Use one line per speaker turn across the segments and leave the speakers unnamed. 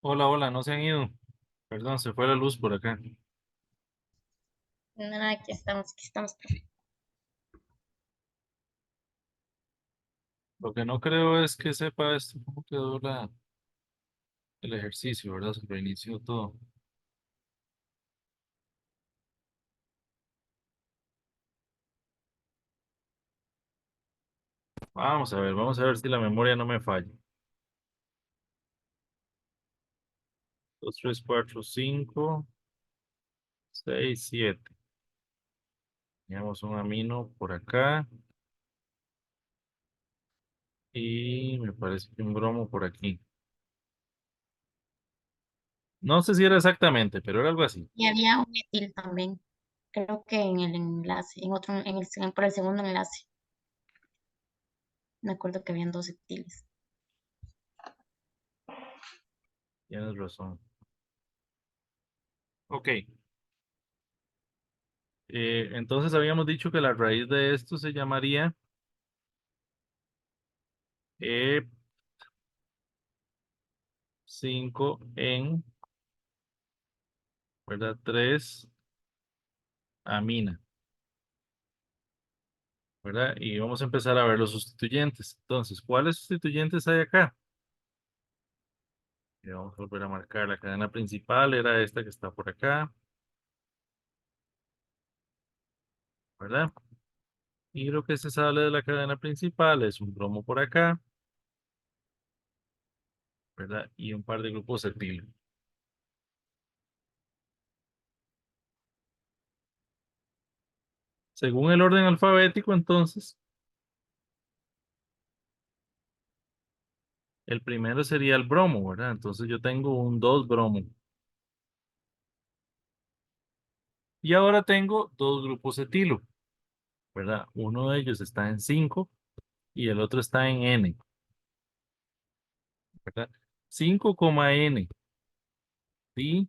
Hola, hola, no se han ido. Perdón, se fue la luz por acá.
Nada, aquí estamos, profe.
Lo que no creo es que sepa esto, cómo quedó el ejercicio, ¿verdad? Se reinició todo. Vamos a ver si la memoria no me falla. 2, 3, 4, 5, 6, 7. Teníamos un amino por acá y me parece que un bromo por aquí. No sé si era exactamente, pero era algo así.
Y había un metil también, creo que en el enlace, en otro, por el segundo enlace. Me acuerdo que habían dos etiles.
Tienes razón. Ok, entonces habíamos dicho que la raíz de esto se llamaría E5 en, ¿verdad? 3 amina, ¿verdad? Y vamos a empezar a ver los sustituyentes. Entonces, ¿cuáles sustituyentes hay acá? Y vamos a volver a marcar la cadena principal, era esta que está por acá, ¿verdad? Y lo que se sale de la cadena principal es un bromo por acá, ¿verdad? Y un par de grupos etilo. Según el orden alfabético, entonces, el primero sería el bromo, ¿verdad? Entonces yo tengo un 2 bromo. Y ahora tengo dos grupos etilo, ¿verdad? Uno de ellos está en 5 y el otro está en N, ¿verdad? 5, N, di,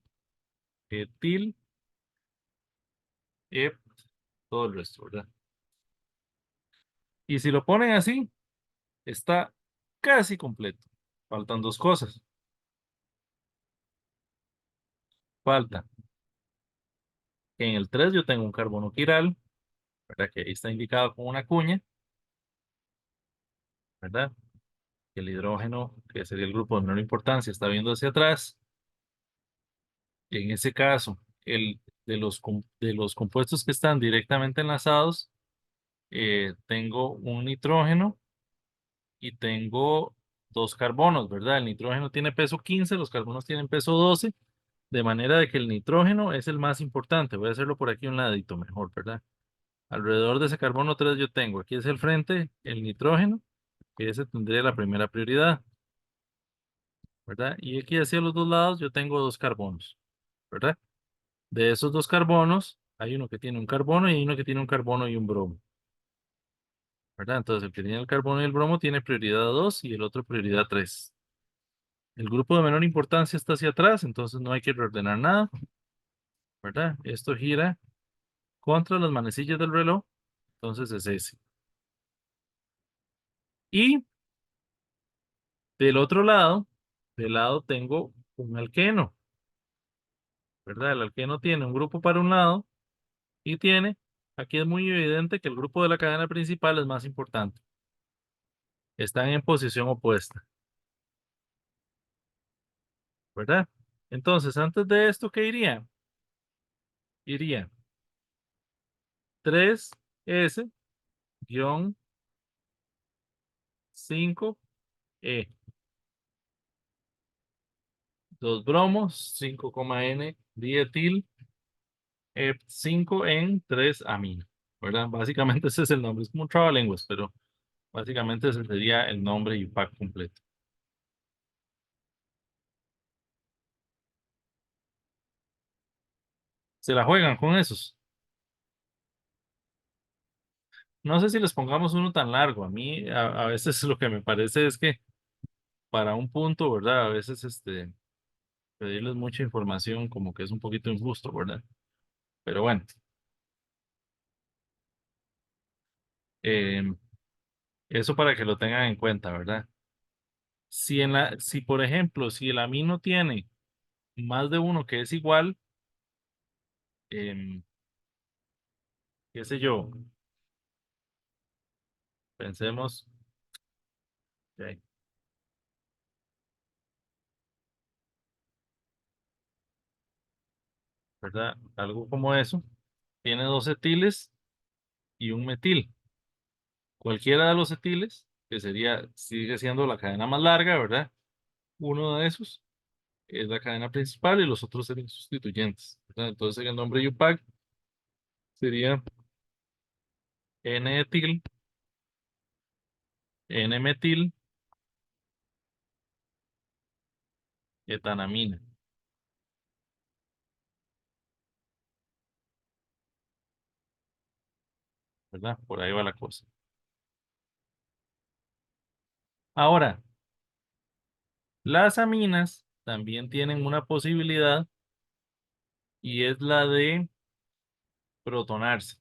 etil, ep, todo el resto, ¿verdad? Y si lo ponen así, está casi completo. Faltan dos cosas. Falta que en el 3 yo tengo un carbono quiral, ¿verdad? Que ahí está indicado con una cuña, ¿verdad? El hidrógeno, que sería el grupo de menor importancia, está viendo hacia atrás. Y en ese caso, el de los compuestos que están directamente enlazados, tengo un nitrógeno y tengo dos carbonos, ¿verdad? El nitrógeno tiene peso 15, los carbonos tienen peso 12, de manera de que el nitrógeno es el más importante. Voy a hacerlo por aquí un ladito mejor, ¿verdad? Alrededor de ese carbono 3 yo tengo, aquí es el frente, el nitrógeno, que ese tendría la primera prioridad, ¿verdad? Y aquí hacia los dos lados yo tengo dos carbonos, ¿verdad? De esos dos carbonos, hay uno que tiene un carbono y hay uno que tiene un carbono y un bromo, ¿verdad? Entonces el que tiene el carbono y el bromo tiene prioridad 2 y el otro prioridad 3. El grupo de menor importancia está hacia atrás, entonces no hay que reordenar nada, ¿verdad? Esto gira contra las manecillas del reloj, entonces es ese. Y del otro lado, del lado tengo un alqueno, ¿verdad? El alqueno tiene un grupo para un lado y tiene, aquí es muy evidente que el grupo de la cadena principal es más importante. Están en posición opuesta, ¿verdad? Entonces, antes de esto, ¿qué iría? Iría 3S-5E. Dos bromos, 5, N, dietil, 5 en 3 amino, ¿verdad? Básicamente ese es el nombre, es como un trabalenguas, pero básicamente ese sería el nombre y pack completo. Se la juegan con esos. No sé si les pongamos uno tan largo. A mí a veces lo que me parece es que para un punto, ¿verdad? A veces pedirles mucha información como que es un poquito injusto, ¿verdad? Pero bueno, eh, eso para que lo tengan en cuenta, ¿verdad? Si por ejemplo, si el amino tiene más de uno que es igual, em, qué sé yo, pensemos, ok, ¿verdad? Algo como eso, tiene dos etiles y un metil. Cualquiera de los etiles, que sería, sigue siendo la cadena más larga, ¿verdad? Uno de esos es la cadena principal y los otros serían sustituyentes, ¿verdad? Entonces el nombre UPAC sería N-etil, N-metil, etanamina, ¿verdad? Por ahí va la cosa. Ahora, las aminas también tienen una posibilidad y es la de protonarse,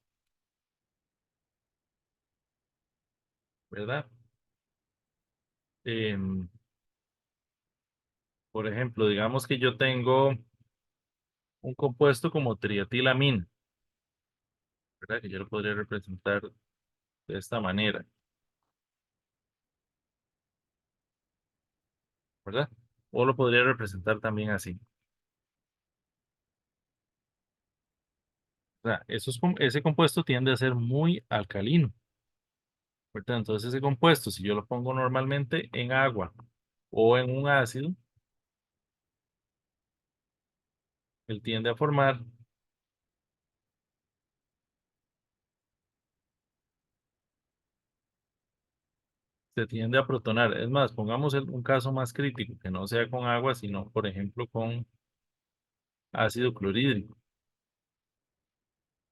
¿verdad? Em, por ejemplo, digamos que yo tengo un compuesto como trietilamina, ¿verdad? Que yo lo podría representar de esta manera, ¿verdad? O lo podría representar también así. O sea, ese compuesto tiende a ser muy alcalino, ¿verdad? Entonces ese compuesto, si yo lo pongo normalmente en agua o en un ácido, él tiende a formar, se tiende a protonar. Es más, pongamos un caso más crítico, que no sea con agua, sino, por ejemplo, con ácido clorhídrico,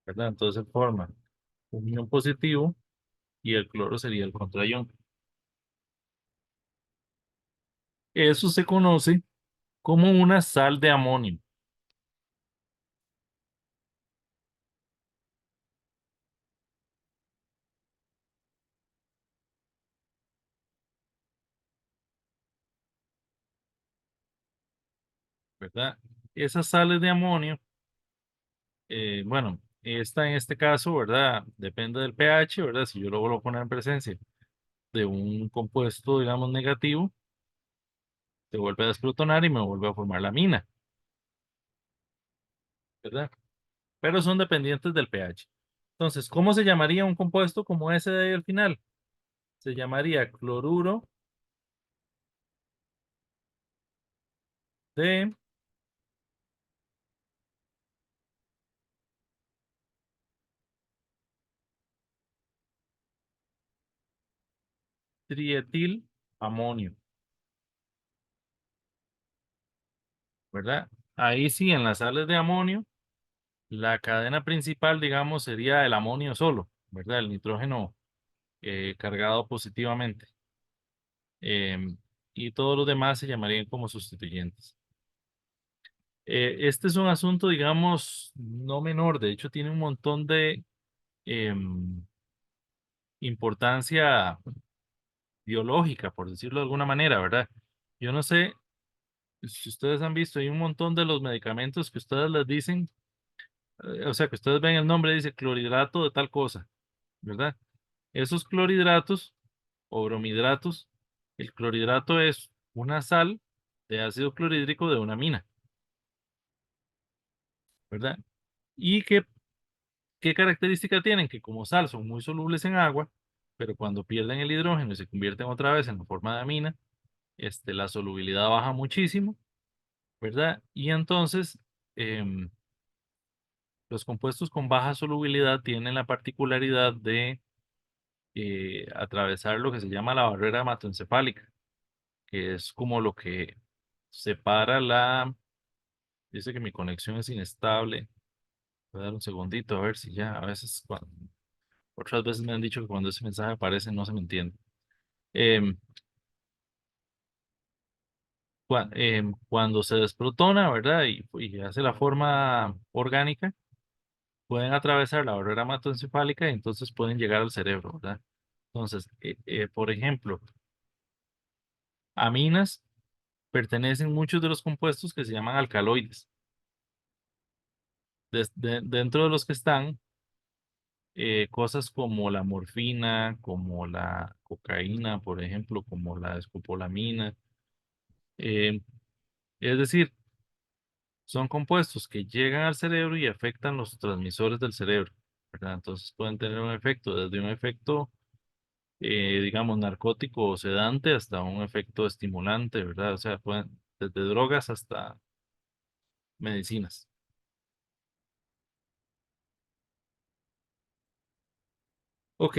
¿verdad? Entonces forma un ion positivo y el cloro sería el contraion. Eso se conoce como una sal de amonio, ¿verdad? Esas sales de amonio, bueno, esta en este caso, ¿verdad? Depende del pH, ¿verdad? Si yo lo vuelvo a poner en presencia de un compuesto, digamos, negativo, se vuelve a desprotonar y me vuelve a formar la mina, ¿verdad? Pero son dependientes del pH. Entonces, ¿cómo se llamaría un compuesto como ese de ahí al final? Se llamaría cloruro de trietil amonio, ¿verdad? Ahí sí, en las sales de amonio, la cadena principal, digamos, sería el amonio solo, ¿verdad? El nitrógeno cargado positivamente. Em, y todos los demás se llamarían como sustituyentes. Este es un asunto, digamos, no menor, de hecho tiene un montón de em, importancia biológica, por decirlo de alguna manera, ¿verdad? Yo no sé si ustedes han visto, hay un montón de los medicamentos que ustedes les dicen, o sea, que ustedes ven el nombre, dice clorhidrato de tal cosa, ¿verdad? Esos clorhidratos o bromhidratos, el clorhidrato es una sal de ácido clorhídrico de una mina, ¿verdad? ¿Y qué característica tienen? Que como sal son muy solubles en agua, pero cuando pierden el hidrógeno y se convierten otra vez en la forma de amina, la solubilidad baja muchísimo, ¿verdad? Y entonces, em, los compuestos con baja solubilidad tienen la particularidad de atravesar lo que se llama la barrera hematoencefálica, que es como lo que separa dice que mi conexión es inestable. Voy a dar un segundito a ver si ya, a veces, otras veces me han dicho que cuando ese mensaje aparece no se me entiende. Em, cuando se desprotona, ¿verdad? Y hace la forma orgánica, pueden atravesar la barrera hematoencefálica y entonces pueden llegar al cerebro, ¿verdad? Entonces, por ejemplo, aminas pertenecen muchos de los compuestos que se llaman alcaloides. Dentro de los que están cosas como la morfina, como la cocaína, por ejemplo, como la escopolamina. eh, es decir, son compuestos que llegan al cerebro y afectan los transmisores del cerebro, ¿verdad? Entonces pueden tener un efecto, desde un efecto, digamos, narcótico o sedante hasta un efecto estimulante, ¿verdad? O sea, pueden, desde drogas hasta medicinas. Ok,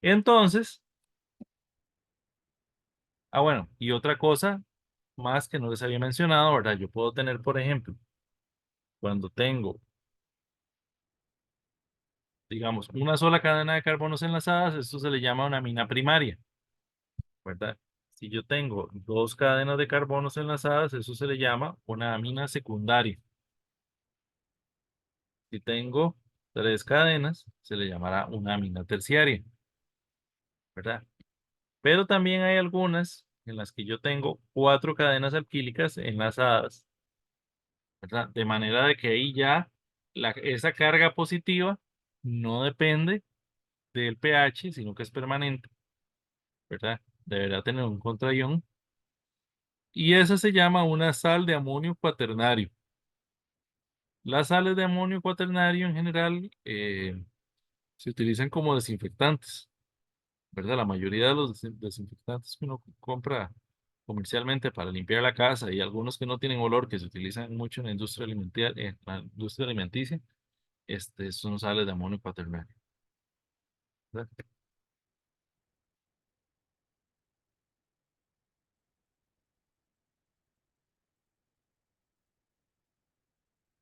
entonces, bueno, y otra cosa más que no les había mencionado, ¿verdad? Yo puedo tener, por ejemplo, cuando tengo, digamos, una sola cadena de carbonos enlazadas, esto se le llama una amina primaria, ¿verdad? Si yo tengo dos cadenas de carbonos enlazadas, eso se le llama una amina secundaria. Si tengo tres cadenas, se le llamará una amina terciaria, ¿verdad? Pero también hay algunas en las que yo tengo cuatro cadenas alquílicas enlazadas, ¿verdad? De manera de que ahí ya esa carga positiva no depende del pH, sino que es permanente, ¿verdad? Deberá tener un contraión. Y esa se llama una sal de amonio cuaternario. Las sales de amonio cuaternario en general se utilizan como desinfectantes, ¿verdad? La mayoría de los desinfectantes que uno compra comercialmente para limpiar la casa y algunos que no tienen olor, que se utilizan mucho en la industria alimentaria, en la industria alimenticia, son sales de amonio cuaternario, ¿verdad?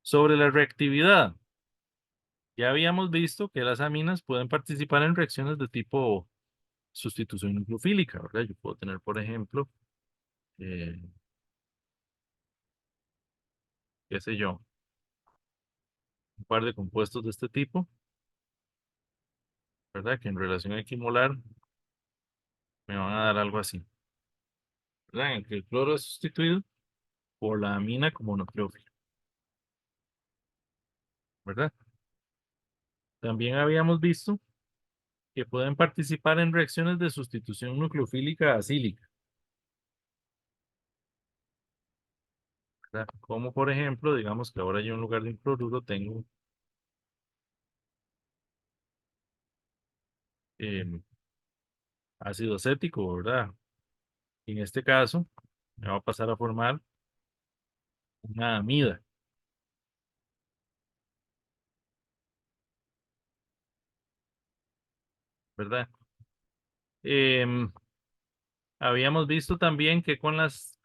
Sobre la reactividad, ya habíamos visto que las aminas pueden participar en reacciones de tipo sustitución nucleofílica, ¿verdad? Yo puedo tener, por ejemplo, eh, qué sé yo, un par de compuestos de este tipo, ¿verdad? Que en relación equimolar me van a dar algo así, ¿verdad? En el que el cloro es sustituido por la amina como nucleófilo, ¿verdad? También habíamos visto que pueden participar en reacciones de sustitución nucleofílica acílica, ¿verdad? Como por ejemplo, digamos que ahora yo en lugar de un cloruro tengo em, ácido acético, ¿verdad? Y en este caso me va a pasar a formar una amida, ¿verdad? Em, Habíamos visto también que con las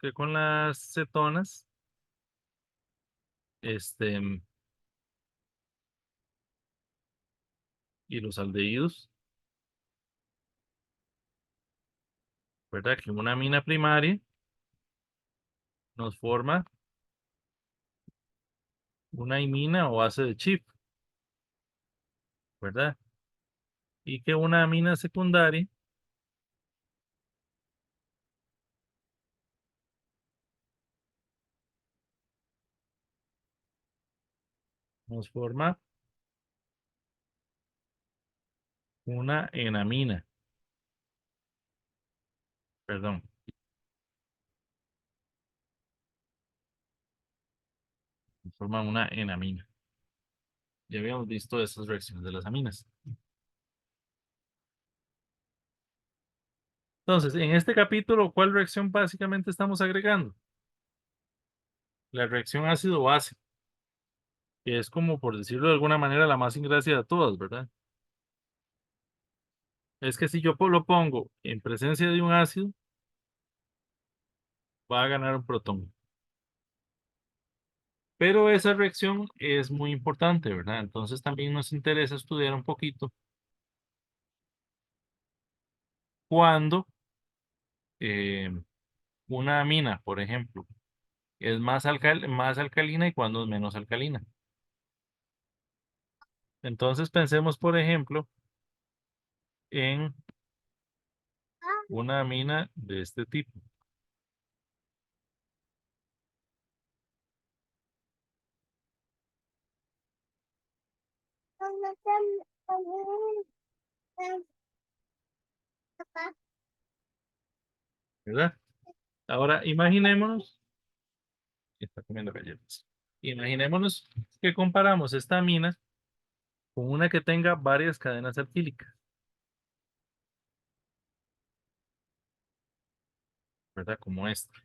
cetonas, este, y los aldehídos, ¿verdad? Que una amina primaria nos forma una imina o base de Schiff, ¿verdad? Y que una amina secundaria nos forma una enamina, perdón, nos forma una enamina. Ya habíamos visto esas reacciones de las aminas. Entonces, en este capítulo, ¿cuál reacción básicamente estamos agregando? La reacción ácido-base, que es como, por decirlo de alguna manera, la más ingracia de todas, ¿verdad? Es que si yo lo pongo en presencia de un ácido, va a ganar un protón. Pero esa reacción es muy importante, ¿verdad? Entonces también nos interesa estudiar un poquito cuando eh, una amina, por ejemplo, es más alcalina y cuando es menos alcalina. Entonces pensemos, por ejemplo, en una amina de este tipo. ¿verdad? Ahora, imaginémonos, está comiendo galletas. Imaginémonos que comparamos esta amina con una que tenga varias cadenas alquílicas, ¿verdad? Como esta,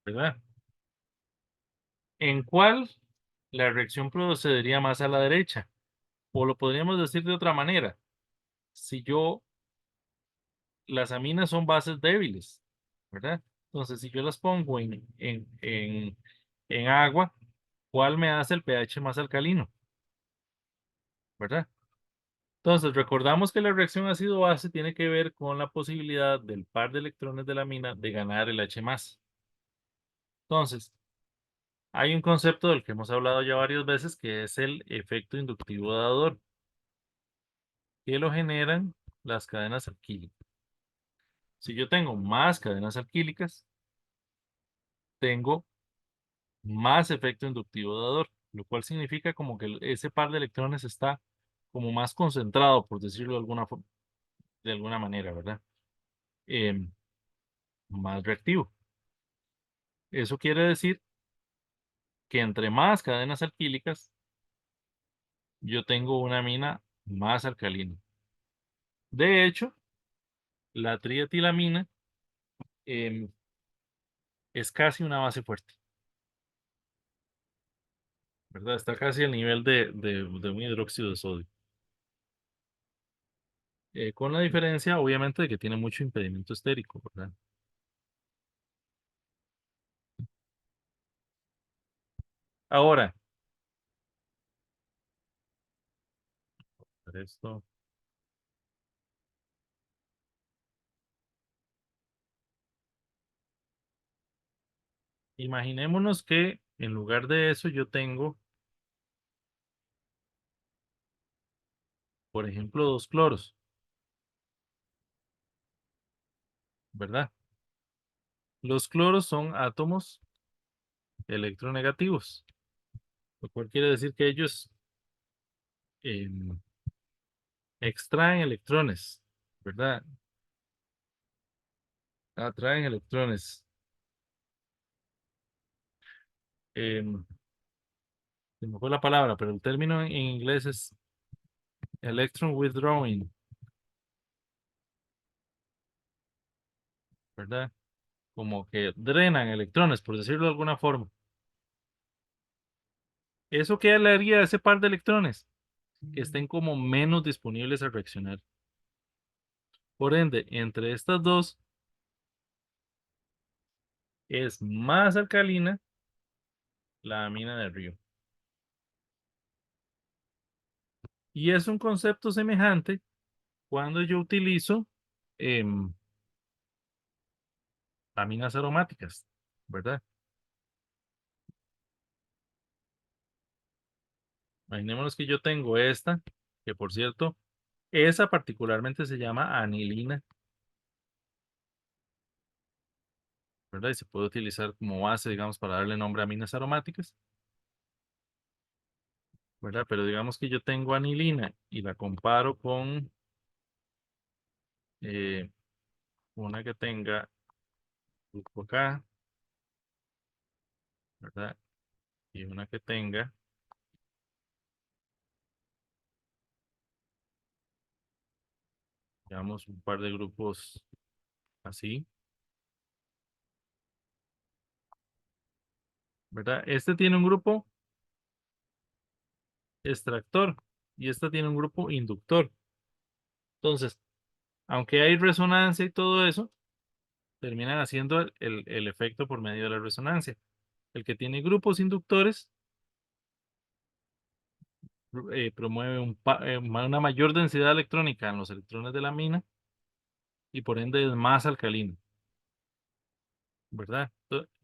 ¿verdad? ¿En cuál la reacción procedería más a la derecha? O lo podríamos decir de otra manera. Si yo, las aminas son bases débiles, ¿verdad? Entonces, si yo las pongo en agua, ¿cuál me hace el pH más alcalino? ¿Verdad? Entonces, recordamos que la reacción ácido-base tiene que ver con la posibilidad del par de electrones de la amina de ganar el H+. Entonces, hay un concepto del que hemos hablado ya varias veces que es el efecto inductivo dador, que lo generan las cadenas alquílicas. Si yo tengo más cadenas alquílicas, tengo más efecto inductivo dador, lo cual significa como que ese par de electrones está como más concentrado, por decirlo de alguna manera, ¿verdad? Em, Más reactivo. Eso quiere decir que entre más cadenas alquílicas, yo tengo una amina más alcalina. De hecho, la trietilamina em, es casi una base fuerte, ¿verdad? Está casi al nivel de un hidróxido de sodio. Con la diferencia, obviamente, de que tiene mucho impedimento estérico, ¿verdad? Ahora, esto, imaginémonos que en lugar de eso yo tengo, por ejemplo, dos cloros, ¿verdad? Los cloros son átomos electronegativos, lo cual quiere decir que ellos em, extraen electrones, ¿verdad? Atraen electrones. em, Se me fue la palabra, pero el término en inglés es electron withdrawing, ¿verdad? Como que drenan electrones, por decirlo de alguna forma. ¿Eso qué le haría a ese par de electrones? Que estén como menos disponibles a reaccionar. Por ende, entre estas dos es más alcalina la amina de río. Y es un concepto semejante cuando yo utilizo em, aminas aromáticas, ¿verdad? Imaginémonos que yo tengo esta, que por cierto, esa particularmente se llama anilina, ¿verdad? Y se puede utilizar como base, digamos, para darle nombre a aminas aromáticas, ¿verdad? Pero digamos que yo tengo anilina y la comparo con eh, una que tenga grupo K, ¿verdad? Y una que tenga, digamos, un par de grupos así, ¿verdad? Este tiene un grupo extractor y este tiene un grupo inductor. Entonces, aunque hay resonancia y todo eso, terminan haciendo el efecto por medio de la resonancia. El que tiene grupos inductores promueve una mayor densidad electrónica en los electrones de la mina y por ende es más alcalino, ¿verdad?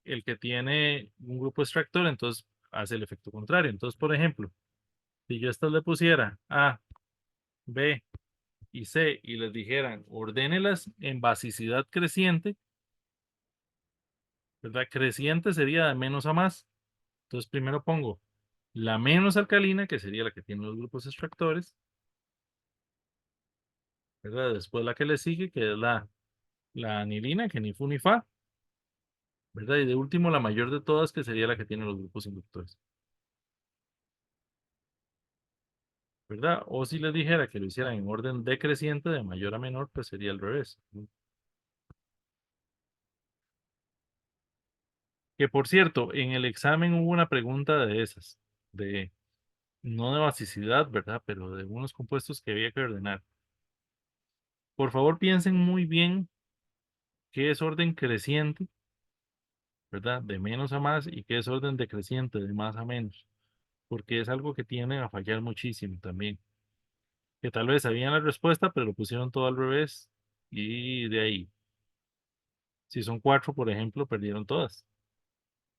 El que tiene un grupo extractor, entonces hace el efecto contrario. Entonces, por ejemplo, si yo a estas le pusiera A, B y C y les dijeran, ordénelas en basicidad creciente, ¿verdad? Creciente sería de menos a más. Entonces, primero pongo la menos alcalina, que sería la que tiene los grupos extractores, ¿verdad? Después la que le sigue, que es la anilina, que ni fu ni fa, ¿verdad? Y de último, la mayor de todas, que sería la que tiene los grupos inductores, ¿verdad? O si les dijera que lo hicieran en orden decreciente, de mayor a menor, pues sería al revés. Que por cierto, en el examen hubo una pregunta de esas, de no de basicidad, ¿verdad? Pero de unos compuestos que había que ordenar. Por favor, piensen muy bien qué es orden creciente, ¿verdad? De menos a más y qué es orden decreciente, de más a menos, porque es algo que tienden a fallar muchísimo también. Que tal vez sabían la respuesta, pero lo pusieron todo al revés y de ahí, si son cuatro, por ejemplo, perdieron todas,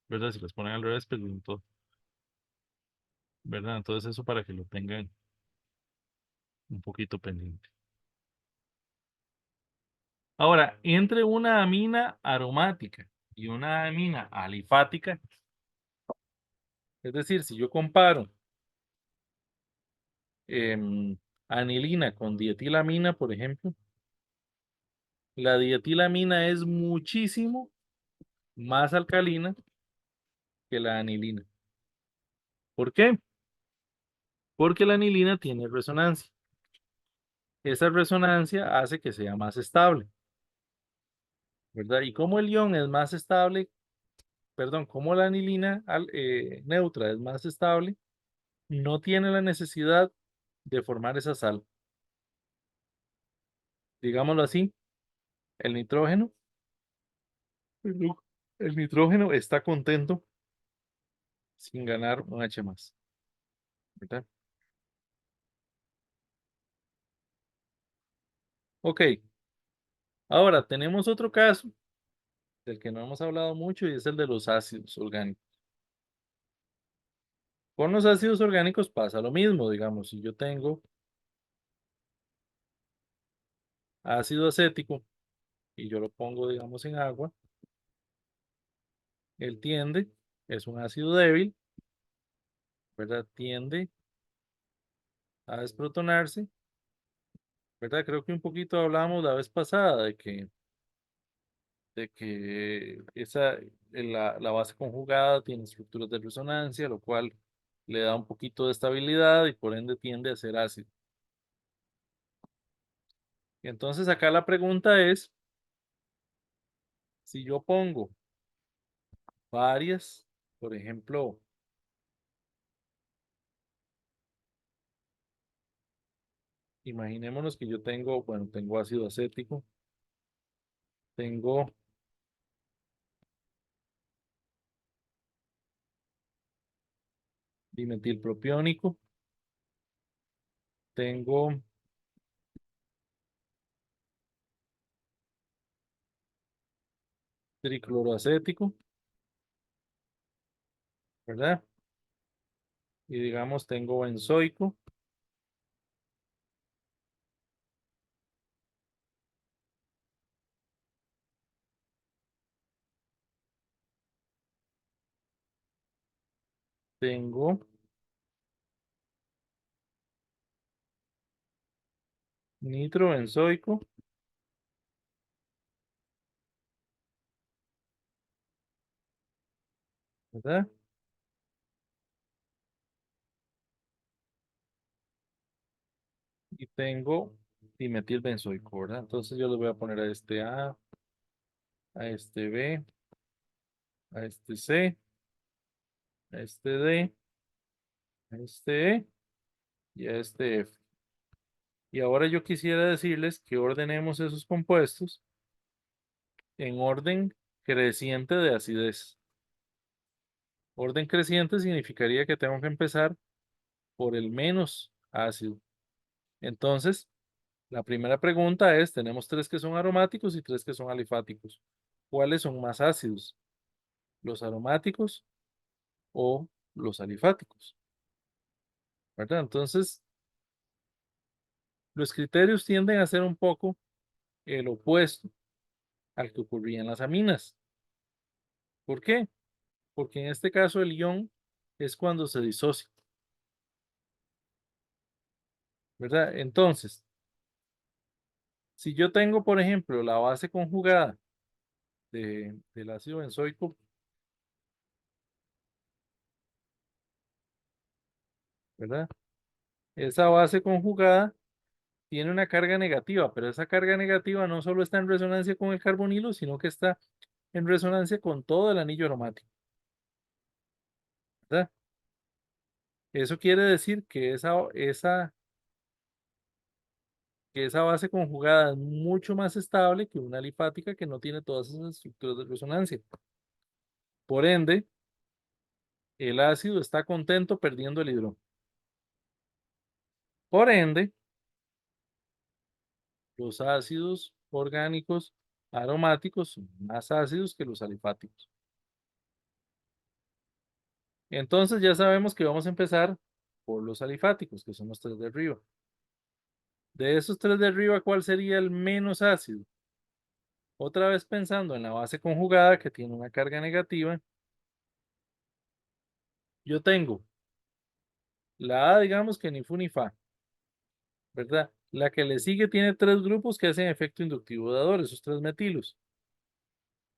¿verdad? Si las ponen al revés, perdieron todo, ¿verdad? Entonces eso para que lo tengan un poquito pendiente. Ahora, entre una amina aromática y una amina alifática, es decir, si yo comparo anilina con dietilamina, por ejemplo, la dietilamina es muchísimo más alcalina que la anilina. ¿Por qué? Porque la anilina tiene resonancia. Esa resonancia hace que sea más estable, ¿verdad? Y como el ion es más estable, perdón, como la anilina neutra es más estable, no tiene la necesidad de formar esa sal. Digámoslo así, el nitrógeno, perdón, el nitrógeno está contento sin ganar un H más, ¿verdad? Ok, ahora tenemos otro caso del que no hemos hablado mucho y es el de los ácidos orgánicos. Con los ácidos orgánicos pasa lo mismo, digamos, si yo tengo ácido acético y yo lo pongo, digamos, en agua, él tiende, es un ácido débil, ¿verdad? Tiende a desprotonarse, ¿verdad? Creo que un poquito hablamos la vez pasada de que la base conjugada tiene estructuras de resonancia, lo cual le da un poquito de estabilidad y por ende tiende a ser ácido. Y entonces acá la pregunta es, si yo pongo varias, por ejemplo, imaginémonos que yo tengo, bueno, tengo ácido acético, tengo dimetilpropiónico, tengo tricloroacético, ¿verdad? Y digamos, tengo benzoico, tengo nitrobenzoico, ¿verdad? Y tengo dimetilbenzoico, ¿verdad? Entonces yo le voy a poner a este A este B, a este C, a este D, a este E y a este F. Y ahora yo quisiera decirles que ordenemos esos compuestos en orden creciente de acidez. Orden creciente significaría que tengo que empezar por el menos ácido. Entonces, la primera pregunta es, tenemos tres que son aromáticos y tres que son alifáticos. ¿Cuáles son más ácidos? ¿Los aromáticos o los alifáticos, ¿verdad? Entonces, los criterios tienden a ser un poco el opuesto al que ocurría en las aminas. ¿Por qué? Porque en este caso el ion es cuando se disocia, ¿verdad? Entonces, si yo tengo, por ejemplo, la base conjugada del ácido benzoico, ¿verdad? Esa base conjugada tiene una carga negativa, pero esa carga negativa no solo está en resonancia con el carbonilo, sino que está en resonancia con todo el anillo aromático, ¿verdad? Eso quiere decir que esa base conjugada es mucho más estable que una alifática que no tiene todas esas estructuras de resonancia. Por ende, el ácido está contento perdiendo el hidrógeno. Por ende, los ácidos orgánicos aromáticos son más ácidos que los alifáticos. Entonces ya sabemos que vamos a empezar por los alifáticos, que son los tres de arriba. De esos tres de arriba, ¿cuál sería el menos ácido? Otra vez pensando en la base conjugada que tiene una carga negativa, yo tengo la A, digamos que ni fu ni fa, ¿verdad? La que le sigue tiene tres grupos que hacen efecto inductivo dador, esos tres metilos.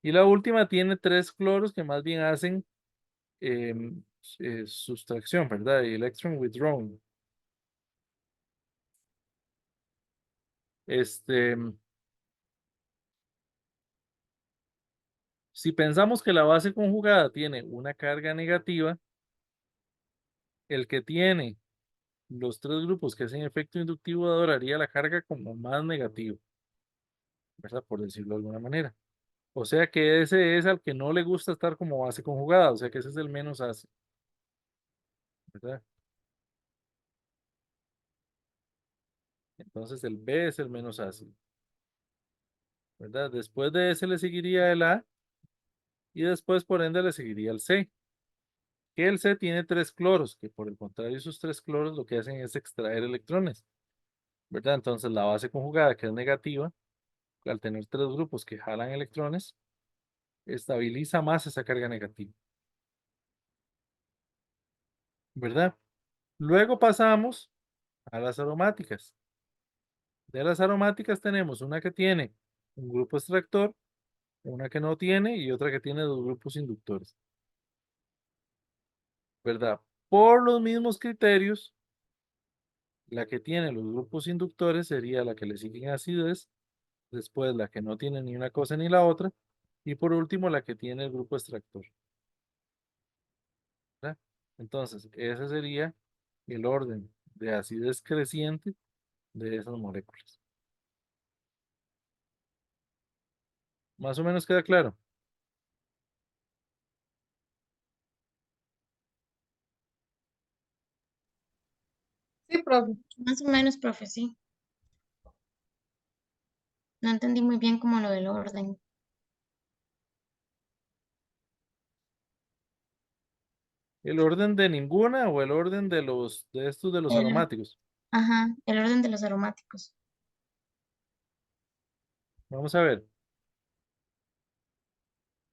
Y la última tiene tres cloros que más bien hacen sustracción, ¿verdad? Y electron withdrawing. Este, si pensamos que la base conjugada tiene una carga negativa, el que tiene los tres grupos que hacen efecto inductivo dador haría la carga como más negativo, ¿verdad? Por decirlo de alguna manera. O sea que ese es al que no le gusta estar como base conjugada, o sea que ese es el menos ácido, ¿verdad? Entonces el B es el menos ácido, ¿verdad? Después de ese le seguiría el A y después por ende le seguiría el C. Que el C tiene tres cloros, que por el contrario esos tres cloros lo que hacen es extraer electrones, ¿verdad? Entonces la base conjugada que es negativa, al tener tres grupos que jalan electrones, estabiliza más esa carga negativa, ¿verdad? Luego pasamos a las aromáticas. De las aromáticas tenemos una que tiene un grupo extractor, una que no tiene y otra que tiene dos grupos inductores, ¿verdad? Por los mismos criterios, la que tiene los grupos inductores sería la que le sigue en acidez, después la que no tiene ni una cosa ni la otra, y por último la que tiene el grupo extractor, ¿verdad? Entonces, ese sería el orden de acidez creciente de esas moléculas. Más o menos queda claro.
Sí, profe.
Más o menos, profe, sí. No entendí muy bien como lo del orden.
¿El orden de ninguna o el orden de estos de los
El,
aromáticos?
ajá, el orden de los aromáticos.
Vamos a ver.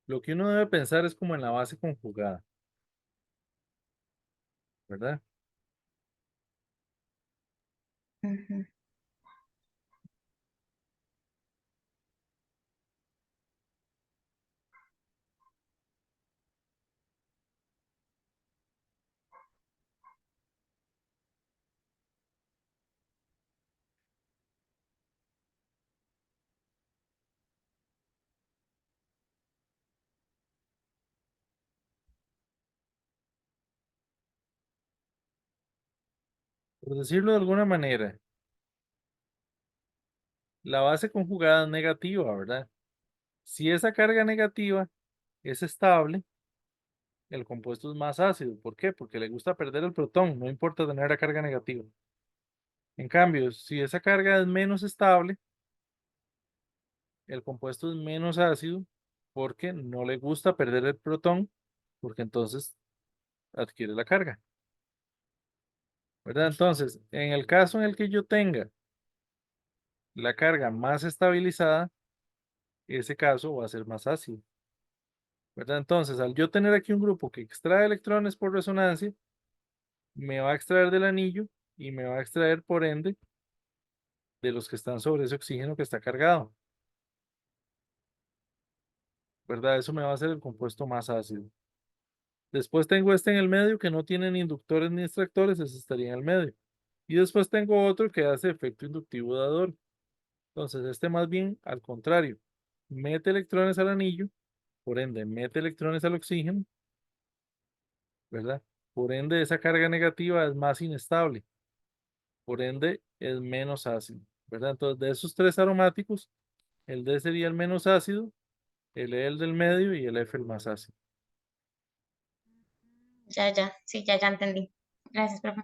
Lo que uno debe pensar es como en la base conjugada, ¿verdad?
Ujú.
Por decirlo de alguna manera, la base conjugada es negativa, ¿verdad? Si esa carga negativa es estable, el compuesto es más ácido. ¿Por qué? Porque le gusta perder el protón, no importa tener la carga negativa. En cambio, si esa carga es menos estable, el compuesto es menos ácido porque no le gusta perder el protón, porque entonces adquiere la carga, ¿verdad? Entonces, en el caso en el que yo tenga la carga más estabilizada, ese caso va a ser más ácido, ¿verdad? Entonces, al yo tener aquí un grupo que extrae electrones por resonancia, me va a extraer del anillo y me va a extraer, por ende, de los que están sobre ese oxígeno que está cargado, ¿verdad? Eso me va a hacer el compuesto más ácido. Después tengo este en el medio que no tiene ni inductores ni extractores, ese estaría en el medio. Y después tengo otro que hace efecto inductivo dador. Entonces, este más bien al contrario, mete electrones al anillo, por ende, mete electrones al oxígeno, ¿verdad? Por ende, esa carga negativa es más inestable, por ende, es menos ácido, ¿verdad? Entonces, de esos tres aromáticos, el D sería el menos ácido, el E el del medio y el F el más ácido.
Ya, sí, ya entendí. Gracias, profe.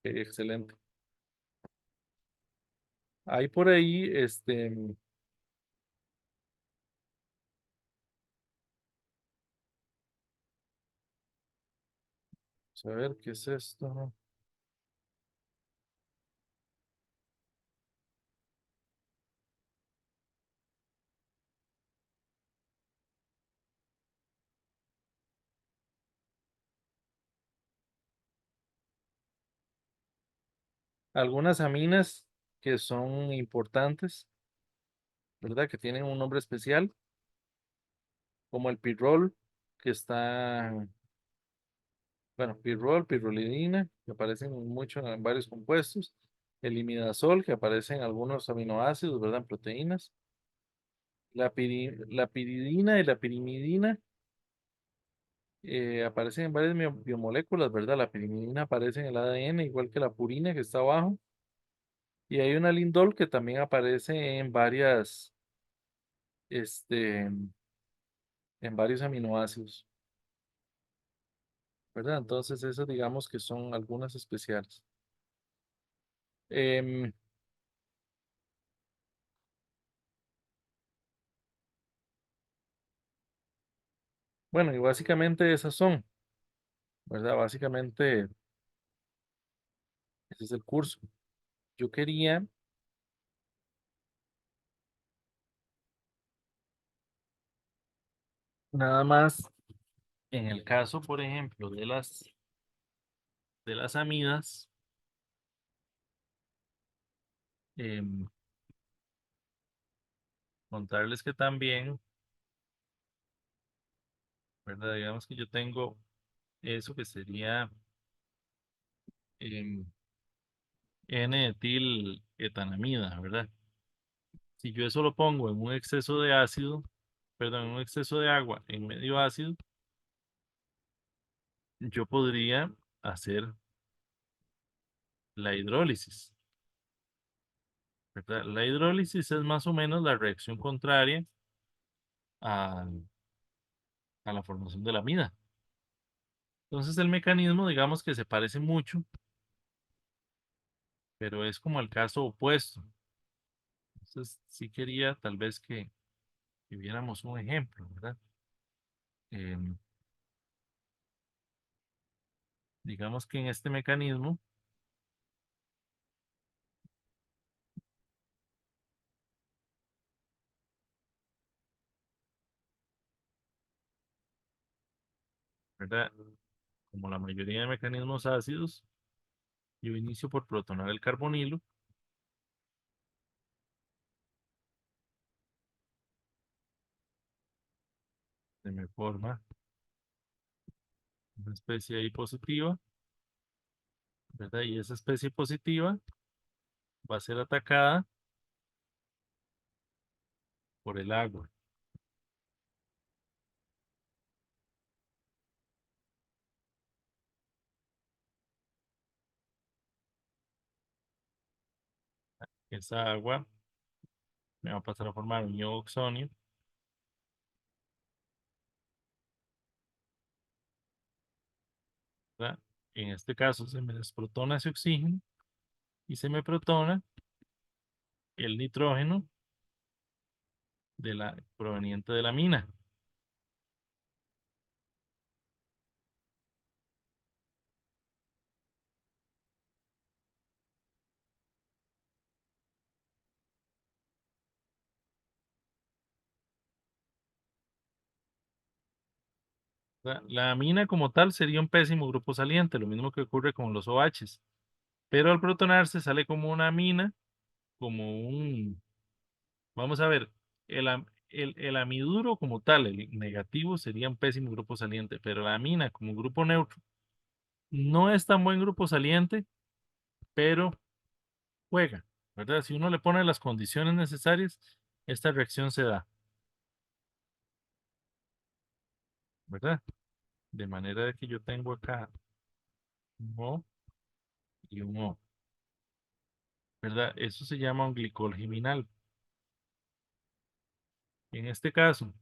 Excelente. Hay por ahí, vamos a ver, ¿qué es esto? Algunas aminas que son importantes, ¿verdad? Que tienen un nombre especial, como el pirrol, que está, bueno, pirrol, pirrolidina, que aparecen mucho en varios compuestos, el imidazol, que aparece en algunos aminoácidos, ¿verdad? En proteínas, la piridina y la pirimidina aparecen en varias biomoléculas, ¿verdad? La pirimidina aparece en el ADN, igual que la purina, que está abajo, y hay una lindol que también aparece este, en varios aminoácidos, ¿verdad? Entonces, esas digamos que son algunas especiales. Em, bueno, y básicamente esas son, ¿verdad? Básicamente ese es el curso. Yo quería nada más, en el caso, por ejemplo, de las amidas, em, contarles que también, ¿verdad? Digamos que yo tengo eso que sería em, N-etil-etanamida, ¿verdad? Si yo eso lo pongo en un exceso de ácido, perdón, en un exceso de agua en medio ácido, yo podría hacer la hidrólisis, ¿verdad? La hidrólisis es más o menos la reacción contraria a, a la formación de la amida. Entonces el mecanismo, digamos que se parece mucho, pero es como el caso opuesto. Entonces sí quería tal vez que viéramos un ejemplo, ¿verdad? Em, digamos que en este mecanismo, ¿verdad? Como la mayoría de mecanismos ácidos, yo inicio por protonar el carbonilo, se me forma una especie ahí positiva, ¿verdad? Y esa especie positiva va a ser atacada por el agua. Esa agua me va a pasar a formar un iodo oxonio, ¿verdad? En este caso se me desprotona ese oxígeno y se me protona el nitrógeno proveniente de la mina. La amina como tal sería un pésimo grupo saliente, lo mismo que ocurre con los OHs. Pero al protonarse sale como una amina, como un, vamos a ver, el amiduro como tal, el negativo sería un pésimo grupo saliente, pero la amina como grupo neutro no es tan buen grupo saliente, pero juega, ¿verdad? Si uno le pone las condiciones necesarias, esta reacción se da, ¿verdad? De manera de que yo tengo acá un O y un O, ¿verdad? Eso se llama un glicol geminal. En este caso,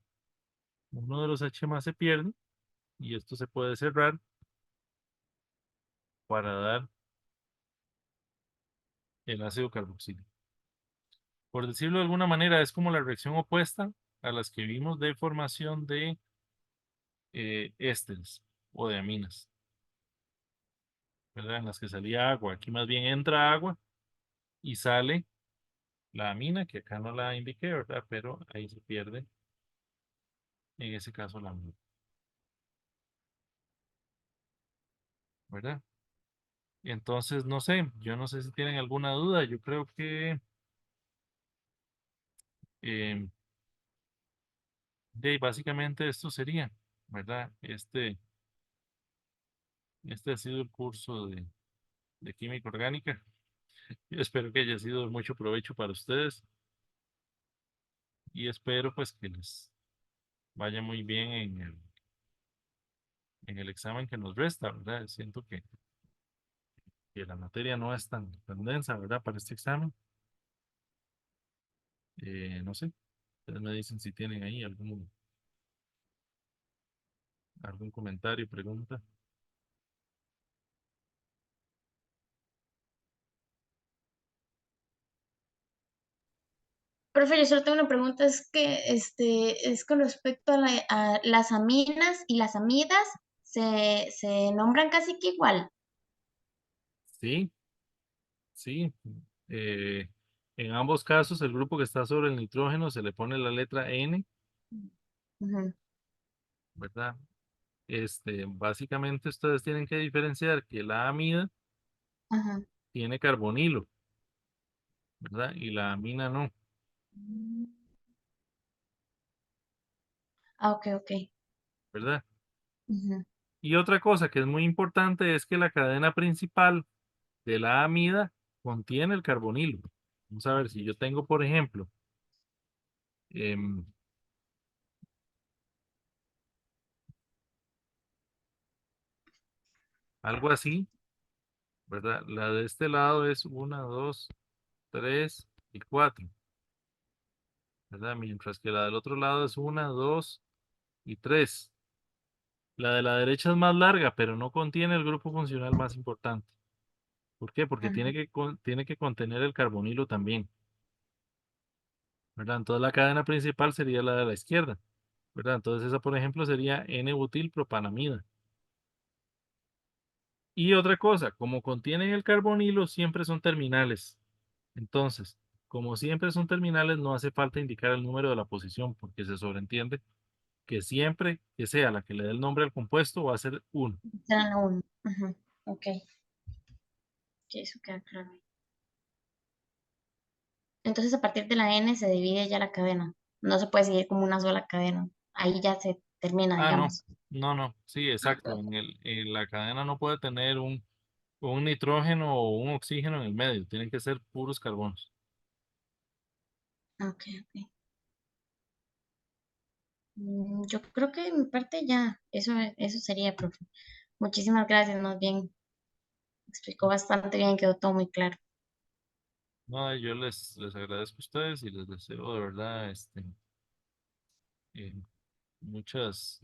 uno de los H más se pierde y esto se puede cerrar para dar el ácido carboxílico. Por decirlo de alguna manera, es como la reacción opuesta a las que vimos de formación de ésteres o de aminas, ¿verdad? En las que salía agua. Aquí más bien entra agua y sale la amina, que acá no la indiqué, ¿verdad? Pero ahí se pierde, en ese caso, la amina, ¿verdad? Entonces, no sé, yo no sé si tienen alguna duda. Yo creo que eh, básicamente esto sería, ¿verdad? Este ha sido el curso de química orgánica. Yo espero que haya sido de mucho provecho para ustedes y espero pues que les vaya muy bien en el examen que nos resta, ¿verdad? Siento que la materia no es tan densa, ¿verdad? Para este examen. No sé, ustedes me dicen si tienen ahí algún comentario, pregunta.
Profe, yo solo tengo una pregunta, es que es con respecto a las aminas y las amidas, se nombran casi que igual.
Sí, sí. eh, en ambos casos, el grupo que está sobre el nitrógeno se le pone la letra N,
Ujú,
¿verdad? Básicamente ustedes tienen que diferenciar que la amida
ajá.
tiene carbonilo, ¿verdad? Y la amina no,
Ah, ok, ok.
¿verdad?
Ujú,
Y otra cosa que es muy importante es que la cadena principal de la amida contiene el carbonilo. Vamos a ver si yo tengo, por ejemplo, em, algo así, ¿verdad? La de este lado es una, 2, 3 y 4, ¿verdad? Mientras que la del otro lado es una, 2 y 3. La de la derecha es más larga, pero no contiene el grupo funcional más importante. ¿Por qué? Porque
ajá.
tiene que contener el carbonilo también, ¿verdad? Entonces la cadena principal sería la de la izquierda, ¿verdad? Entonces esa, por ejemplo, sería N-butilpropanamida. Y otra cosa, como contienen el carbonilo, siempre son terminales. Entonces, como siempre son terminales, no hace falta indicar el número de la posición, porque se sobreentiende que siempre que sea la que le dé el nombre al compuesto va a ser 1.
Serán la uno. Ajá. Ok, que eso queda claro. Entonces, a partir de la N se divide ya la cadena. No se puede seguir como una sola cadena. Ahí ya se termina,
Ah, no,
digamos.
no, sí,
Ah, ok,
exacto.
ok.
En la cadena no puede tener un nitrógeno o un oxígeno en el medio, tienen que ser puros carbonos.
Ok, ok. Yo creo que en mi parte ya, eso sería, profe. Muchísimas gracias, más bien. Explicó bastante bien, quedó todo muy claro.
No, yo les agradezco a ustedes y les deseo de verdad eh, muchas